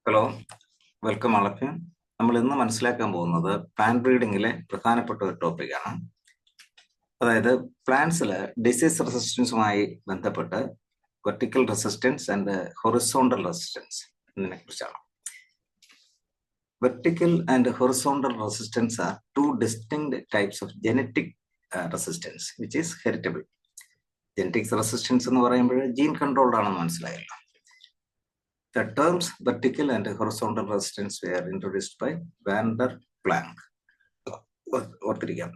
Hello, welcome all of you. നമ്മൾ ഇന്ന് മനസ്സിലാക്കാൻ പോകുന്നത് പ്ലാന്റ് ബ്രീഡിങ്ങിലെ പ്രധാനപ്പെട്ട ഒരു ടോപ്പിക്കാണ്. അതായത് പ്ലാന്റ്സിലെ ഡിസീസ് റെസിസ്റ്റൻസുമായി ബന്ധപ്പെട്ട് vertical resistance and horizontal resistance എന്നതിനെ കുറിച്ചാണ്. Vertical and horizontal resistance are two distinct types of genetic resistance which is heritable. Genetics resistance എന്ന് പറയുമ്പോൾ ജീൻ കൺട്രോൾഡ് ആണെന്ന് മനസ്സിലായല്ലോ. The terms vertical and horizontal resistance were introduced by van der Planck. ഓർത്തിരിക്കാം.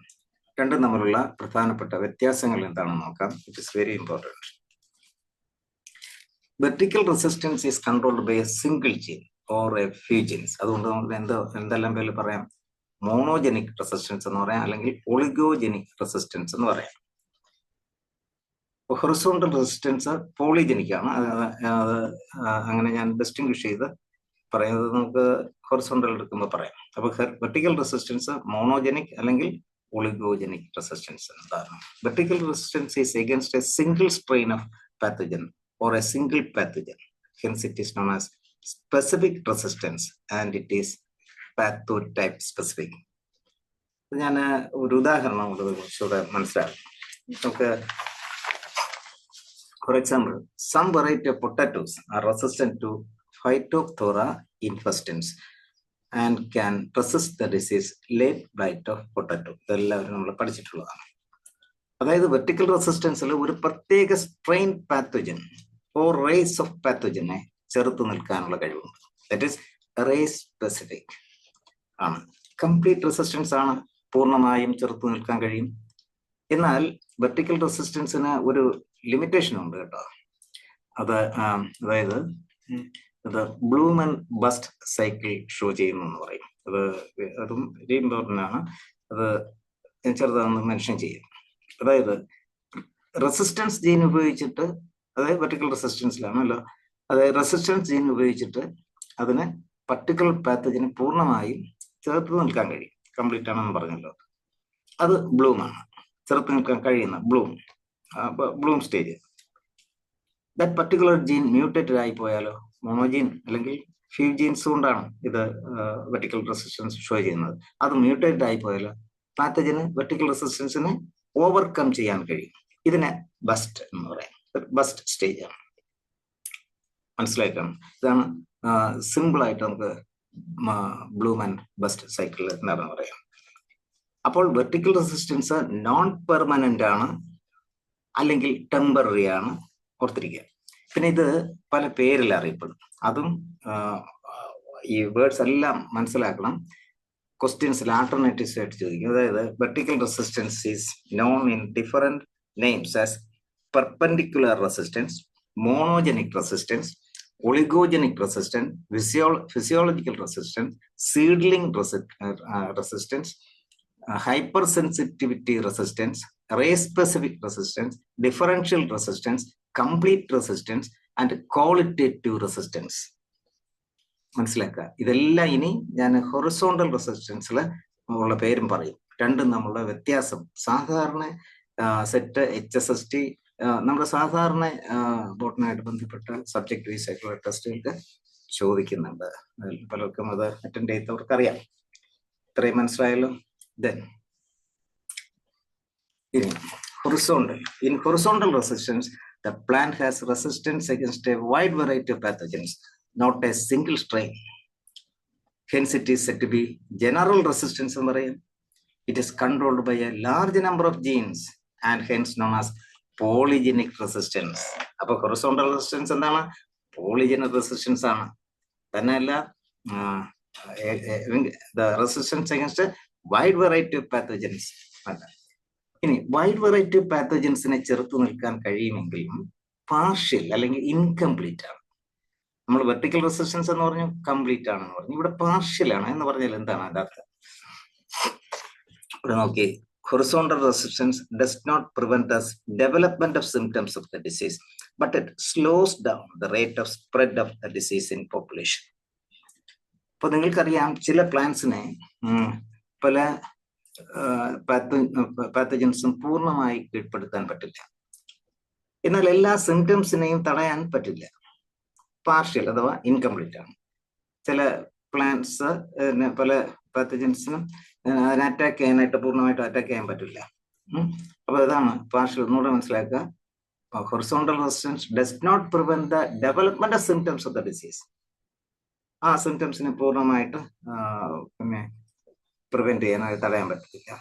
രണ്ടും തമ്മിലുള്ള പ്രധാനപ്പെട്ട വ്യത്യാസങ്ങൾ എന്താണെന്ന് നോക്കാം. It is very important. Vertical resistance is controlled by a single gene or a few genes. അതുകൊണ്ട് നമുക്ക് എന്തെല്ലാം പേര് പറയാം? മോണോജനിക് റെസിസ്റ്റൻസ് എന്ന് പറയാം, അല്ലെങ്കിൽ ഒളിഗോജനിക് റെസിസ്റ്റൻസ് എന്ന് പറയാം. ഹൊറിസോണ്ടൽ റെസിസ്റ്റൻസ് പോളിജനിക് ആണ്. അങ്ങനെ ഞാൻ ഡിസ്റ്റിംഗ്വിഷ് ചെയ്ത് പറയുന്നത് നമുക്ക് ഹൊറിസോണ്ടൽ എടുക്കുമ്പോൾ പറയാം. അപ്പൊ വെർട്ടിക്കൽ റെസിസ്റ്റൻസ് മോണോജനിക് അല്ലെങ്കിൽ ഒളിഗോജനിക് റെസിസ്റ്റൻസ് എന്താണ്? Vertical resistance is against a single strain of pathogen or a single pathogen. Hence it is known as specific resistance and it is pathotype specific. ഞാൻ ഒരു ഉദാഹരണം കുറച്ചുകൂടെ മനസ്സിലാക്കും. നമുക്ക് for example, some variety of potatoes are resistant to Phytophthora infestans and can resist the disease late blight of potato. ഇതെല്ലാവരും നമ്മൾ പഠിച്ചിട്ടുള്ളതാണ്. അതായത് vertical റെസിസ്റ്റൻസിൽ ഒരു പ്രത്യേക strain pathogen or race of പാത്തോജനെ ചെറുത്ത് നിൽക്കാനുള്ള കഴിവുണ്ട്. ദാറ്റ് ഈസ് റേസ് സ്പെസിഫിക് ആണ്. കംപ്ലീറ്റ് റെസിസ്റ്റൻസ് ആണ്, പൂർണ്ണമായും ചെറുത്ത് നിൽക്കാൻ കഴിയും. എന്നാൽ വെർട്ടിക്കൽ റെസിസ്റ്റൻസിന് ഒരു ലിമിറ്റേഷൻ ഉണ്ട് കേട്ടോ. അതായത് ഇത് bloom and bust cycle show ചെയ്യുന്നു എന്ന് പറയും. അതും വെരി ഇമ്പോർട്ടൻ്റ് ആണ്. അത് ചെറുതാണെന്ന് മെൻഷൻ ചെയ്യും. അതായത് റെസിസ്റ്റൻസ് ജീൻ ഉപയോഗിച്ചിട്ട്, അതായത് വെർട്ടിക്കൽ റെസിസ്റ്റൻസിലാണല്ലോ, അതായത് റെസിസ്റ്റൻസ് ജീൻ ഉപയോഗിച്ചിട്ട് അതിന് പർട്ടിക്കുലർ പാത്തജന് പൂർണ്ണമായും ചേർത്ത് നിൽക്കാൻ കഴിയും. കംപ്ലീറ്റ് ആണെന്ന് പറഞ്ഞല്ലോ. അത് ബ്ലൂം ആണ്, ചെറുത്ത് നിൽക്കാൻ കഴിയുന്ന bloom stage. That particular gene mutated ആയി പോയാലോ, മോണോജീൻ അല്ലെങ്കിൽ ഫ്യൂ ജീൻസ് കൊണ്ടാണ് ഇത് വെർട്ടിക്കൽ റെസിസ്റ്റൻസ് ഷോ ചെയ്യുന്നത്. അത് മ്യൂട്ടേറ്റഡ് ആയി പോയാലോ പാത്തജന് വെർട്ടിക്കൽ റെസിസ്റ്റൻസിനെ ഓവർകം ചെയ്യാൻ കഴിയും. ഇതിനെ ബസ്റ്റ് എന്ന് പറയാം. ബസ്റ്റ് സ്റ്റേജ് ആണ്. മനസ്സിലാക്കണം. ഇതാണ് സിമ്പിൾ ആയിട്ട് നമുക്ക് ബ്ലൂം ആൻഡ് ബസ്റ്റ് സൈക്കിൾ എന്താണെന്ന് പറയാം. അപ്പോൾ വെർട്ടിക്കൽ റെസിസ്റ്റൻസ് നോൺ പെർമനന്റ് ആണ്, അല്ലെങ്കിൽ ടെമ്പററി ആണ്. ഓർത്തിരിക്കുക. പിന്നെ ഇത് പല പേരിൽ അറിയപ്പെടും. അതും ഈ വേർഡ്സ് എല്ലാം മനസ്സിലാക്കണം. ക്വസ്റ്റ്യൻസിൽ ആൾട്ടർനേറ്റീവ്സ് ആയിട്ട് ചോദിക്കും. അതായത് vertical resistance is known in different names as perpendicular resistance, monogenic resistance, oligogenic resistance, physiological resistance, seedling resistance, hypersensitivity resistance, race specific resistance, differential resistance, complete resistance and qualitative resistance. മനസ്സിലാക്കുക. ഇതെല്ലാം ഇനി ഞാൻ horizontal റെസിസ്റ്റൻസിൽ ഉള്ള പേരും പറയും. രണ്ടും നമ്മളുടെ വ്യത്യാസം. സാധാരണ സെറ്റ് HSST നമ്മുടെ സാധാരണ ബോട്ടനായിട്ട് ബന്ധപ്പെട്ട സബ്ജക്ട് വൈസ് ആയിട്ടുള്ള ടെസ്റ്റുകൾക്ക് ചോദിക്കുന്നുണ്ട്. പലർക്കും അത് അറ്റൻഡ് ചെയ്തവർക്കറിയാം. ഇത്രയും മനസ്സിലായല്ലോ. Then horizontal. In horizontal resistance, the plant has resistance against a wide variety of pathogens, not a single strain. Hence, it is said to be general resistance. It is controlled by a large number of genes and hence known as polygenic resistance. അപ്പോൾ horizontal resistance എന്താണ്? Polygenic resistance ആണ്. തന്നെയല്ല the resistance against wide variety of pathogens അല്ല. ഇനി wide variety of പാത്തോജൻസിനെ ചെറുത്ത് നിൽക്കാൻ കഴിയുമെങ്കിലും partial അല്ലെങ്കിൽ ഇൻകംപ്ലീറ്റ് ആണ്. നമ്മൾ വെർട്ടിക്കൽ റെസിസ്റ്റൻസ് എന്ന് പറഞ്ഞു, കംപ്ലീറ്റ് ആണെന്ന് പറഞ്ഞു. ഇവിടെ പാർഷ്യൽ ആണ് എന്ന് പറഞ്ഞാൽ എന്താണ് അതിന്റെ അർത്ഥം? ഇവിടെ നോക്കി, horizontal resistance does not prevent the development of symptoms of the disease but it slows down the rate of spread of the disease in population. അപ്പൊ നിങ്ങൾക്കറിയാം, ചില പ്ലാന്റ്സിനെ പല പാത്തജൻസും പൂർണ്ണമായി കീഴ്പ്പെടുത്താൻ പറ്റില്ല. എന്നാൽ എല്ലാ സിംറ്റംസിനെയും തടയാൻ പറ്റില്ല. പാർഷ്യൽ അഥവാ ഇൻകംപ്ലീറ്റ് ആണ്. ചില പ്ലാന്റ്സ് പല പാത്തജൻസിനും അതിനെ അറ്റാക്ക് ചെയ്യാനായിട്ട് പൂർണ്ണമായിട്ടും അറ്റാക്ക് ചെയ്യാൻ പറ്റില്ല. അപ്പൊ ഇതാണ് പാർഷ്യൽ. ഒന്നുകൂടെ മനസ്സിലാക്കുക. Horizontal resistance does not prevent the development of symptoms of the disease. ആ സിംറ്റംസിനെ പൂർണ്ണമായിട്ട് പിന്നെ പ്രിവെന്റ് ചെയ്യാൻ, തടയാൻ പറ്റില്ല.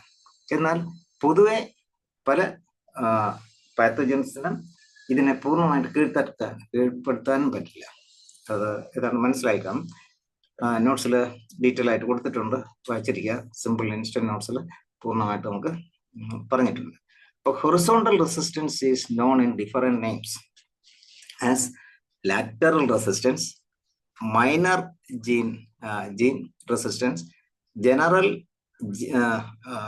എന്നാൽ പൊതുവെ പല പാത്തജൻസിനും ഇതിനെ പൂർണ്ണമായിട്ട് കീഴ്പ്പെടുത്താനും പറ്റില്ല. അത് ഇതാണ് മനസ്സിലാക്കാം. നോട്ട്സിൽ ഡീറ്റെയിൽ ആയിട്ട് കൊടുത്തിട്ടുണ്ട്, വായിച്ചിരിക്കുക. സിമ്പിൾ ഇൻസ്റ്റന്റ് നോട്ട്സിൽ പൂർണ്ണമായിട്ട് നമുക്ക് പറഞ്ഞിട്ടുണ്ട്. അപ്പോൾ horizontal resistance is known in different names as lateral resistance, minor gene resistance, general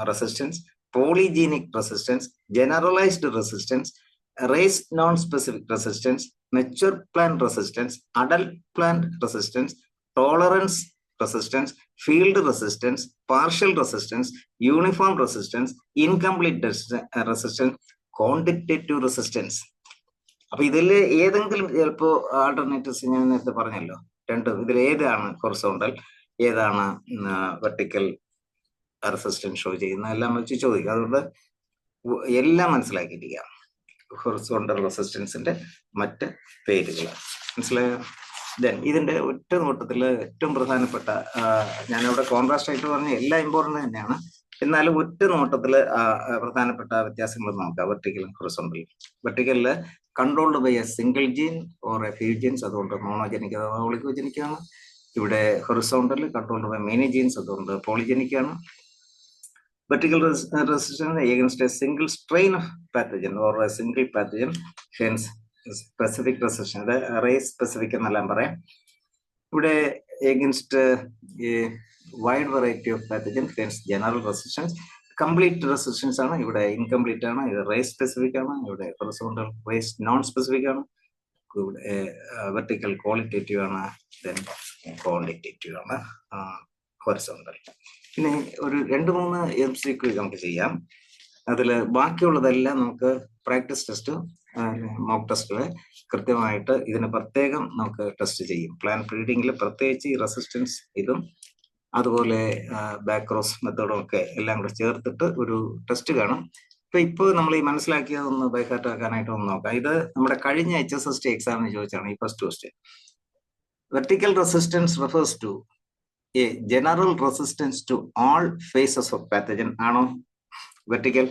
resistance, polygenic resistance, generalized resistance, raised non-specific resistance, mature plant resistance, adult plant resistance, tolerance resistance, field resistance, partial resistance, uniform resistance, incomplete resistance, quantitative resistance. അപ്പൊ ഇതിൽ ഏതെങ്കിലും ചിലപ്പോ alternatives ഞാൻ നേരത്തെ പറഞ്ഞല്ലോ, ഇതിൽ ഏതാണ് horizontal, ഏതാണ് വെർട്ടിക്കൽ റെസിസ്റ്റൻസ് ഷോ ചെയ്യുന്ന എല്ലാം വെച്ച് ചോദിക്കുക. അതുകൊണ്ട് എല്ലാം മനസ്സിലാക്കിയിരിക്കുക. ഹൊറിസോണ്ടൽ റെസിസ്റ്റൻസിന്റെ മറ്റ് പേരുകൾ മനസ്സിലായോ? ഇതിന്റെ ഒറ്റ നോട്ടത്തിൽ ഏറ്റവും പ്രധാനപ്പെട്ട, ഞാനിവിടെ കോൺട്രാസ്റ്റ് ആയിട്ട് പറഞ്ഞ എല്ലാം ഇമ്പോർട്ടൻ്റ് തന്നെയാണ്, എന്നാലും ഒറ്റ നോട്ടത്തിൽ പ്രധാനപ്പെട്ട വ്യത്യാസങ്ങൾ നോക്കാം. വെർട്ടിക്കലും ഹൊറിസോണ്ടലും. വെർട്ടിക്കലില് controlled by a single gene or a few genes, അതുകൊണ്ട് മോണോജനിക് അഥവാ ഒളിഗോജനിക് ആണ്. ഇവിടെ horizontal controlled by many genes, അതുകൊണ്ട് പോളിജനിക് ആണ്. Vertical resistance against a single strain of pathogen or a single pathogen, hence specific resistance. The array specific എന്നെല്ലാം പറയാം. ഇവിടെ against a wide variety of pathogen, hence general resistance. Complete resistance ആണ്, ഇവിടെ incomplete ആണ്. ഇത് race specific ആണ്, ഇവിടെ horizontal race non specific ആണ്. ഇവിടെ vertical qualitative ആണ്, then quantitative ആണ് horizontal. പിന്നെ ഒരു 2-3 MCQ നമുക്ക് ചെയ്യാം. അതിൽ ബാക്കിയുള്ളതെല്ലാം നമുക്ക് പ്രാക്ടീസ് ടെസ്റ്റ്, മോക്ക് ടെസ്റ്റുകൾ കൃത്യമായിട്ട് ഇതിന് പ്രത്യേകം നമുക്ക് ടെസ്റ്റ് ചെയ്യും. പ്ലാൻ റീഡിങ്ങിൽ പ്രത്യേകിച്ച് ഈ റെസിസ്റ്റൻസ് ഇതും അതുപോലെ ബാക്ക്ക്രോസ് മെത്തേഡും ഒക്കെ എല്ലാം കൂടെ ചേർത്തിട്ട് ഒരു ടെസ്റ്റ് കാണും. ഇപ്പോൾ നമ്മൾ ഈ മനസ്സിലാക്കിയതൊന്ന് ബൈഹാർട്ട് ആക്കാനായിട്ട് ഒന്ന് നോക്കാം. ഇത് നമ്മുടെ കഴിഞ്ഞ HSST എക്സാമിന് ചോദിച്ചാണ് ഈ first question. Vertical resistance refers to a general resistance to all phases of pathogen. ആണോ വെർട്ടിക്കൽ?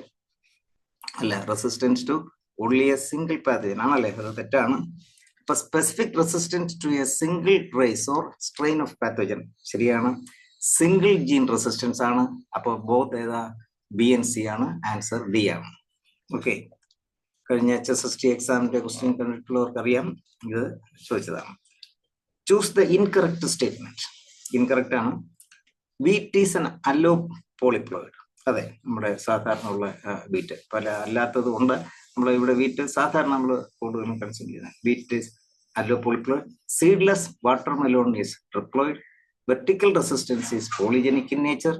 അല്ല, resistance to only a single pathogen ആണല്ലേ? അത് തെറ്റാണ്. ഇപ്പൊ specific resistance to a single race or strain of pathogen ശരിയാണ്. Single gene resistance ആണ്. അപ്പൊ both ഏതാ? B and C ആണ്. ആൻസർ D ആണ്. ഓക്കെ, കഴിഞ്ഞ HSST എക്സാമിന്റെ ക്വസ്റ്റ്യൻ കണ്ടിട്ടുള്ളവർക്ക് അറിയാം, ഇത് ചോദിച്ചതാണ്. Choose the incorrect statement. Incorrect ആണ്. വീറ്റ് ഈസ് എൻ അല്ലോ പോളിപ്ലോയിഡ്. അതെ, നമ്മുടെ സാധാരണ ഉള്ള വീറ്റ്. പല അല്ലാത്തത് കൊണ്ട് നമ്മൾ ഇവിടെ വീറ്റ് സാധാരണ നമ്മൾ കൂടുതലും കൺസ്യൂം ചെയ്യുന്നത്. വീറ്റ് ഈസ് അല്ലോ polyploid. Seedless watermelon is triploid. Vertical resistance is polygenic in nature.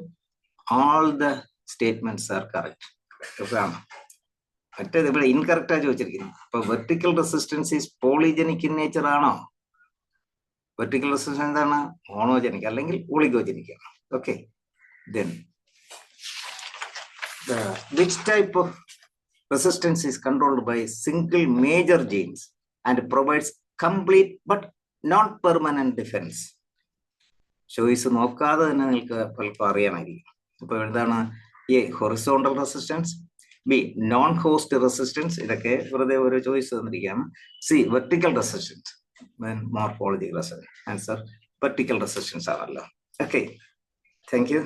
All the statements are correct ആണ്. മറ്റേത് ഇവിടെ ഇൻകറക്റ്റാ ചോദിച്ചിരിക്കുന്നത്. അപ്പൊ vertical resistance is polygenic in nature ആണോ? വെർട്ടിക്കൽ റെസിസ്റ്റൻസ് എന്താണ്? മോണോജനിക് അല്ലെങ്കിൽ ഒളിഗോജനിക് ആണ്. Okay, then which type of resistance is controlled by single major genes and provides complete but not permanent defense? Choice നോക്കാതെ തന്നെ നിങ്ങൾക്ക് പലപ്പോൾ അറിയാമായിരിക്കും. അപ്പൊ എന്താണ്? A horizontal resistance, B non host resistance, ഇതൊക്കെ വെറുതെ ഒരു ചോയ്സ് തന്നിരിക്കുകയാണ്. C vertical resistance, then morphology resistance. Answer vertical resistance ആണല്ലോ. Okay, thank you.